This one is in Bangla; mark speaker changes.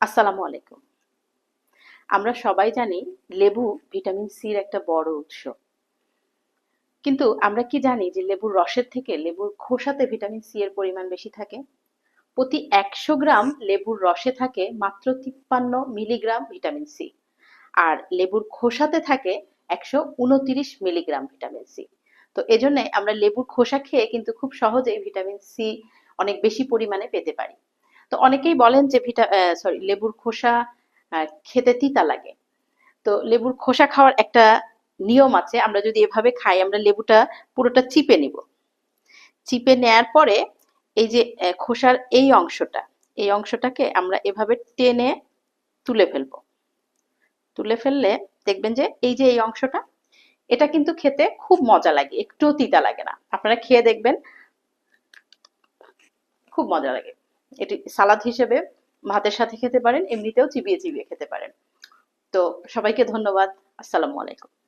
Speaker 1: আসসালামু আলাইকুম। আমরা সবাই জানি লেবু ভিটামিন সির একটা বড় উৎস। কিন্তু আমরা কি জানি যে লেবুর রসের থেকে লেবুর খোসাতে ভিটামিন সি এর পরিমাণ বেশি থাকে? প্রতি 100 গ্রাম লেবুর রসে থাকে মাত্র 53 মিলিগ্রাম ভিটামিন সি। আর লেবুর খোসাতে থাকে 129 মিলিগ্রাম ভিটামিন সি। তো এজন্য আমরা লেবুর খোসা খেয়ে কিন্তু খুব সহজেই ভিটামিন সি অনেক বেশি পরিমাণে পেতে পারি। তো অনেকেই বলেন যে লেবুর খোসা খেতে তিতা লাগে। তো লেবুর খোসা খাওয়ার একটা নিয়ম আছে। আমরা যদি এভাবে খাই, আমরা লেবুটা পুরোটা চিপে নিব। চিপে নেয়ার পরে এই যে খোসার এই অংশটাকে আমরা এভাবে টেনে তুলে ফেলবো। তুলে ফেললে দেখবেন যে এই যে এই অংশটা, এটা কিন্তু খেতে খুব মজা লাগে, একটুও তিতা লাগে না। আপনারা খেয়ে দেখবেন, খুব মজা লাগে। এটি সালাদ হিসেবে ভাতের সাথে খেতে পারেন, এমনিতেও চিবিয়ে চিবিয়ে খেতে পারেন। তো সবাইকে ধন্যবাদ। আসসালামু আলাইকুম।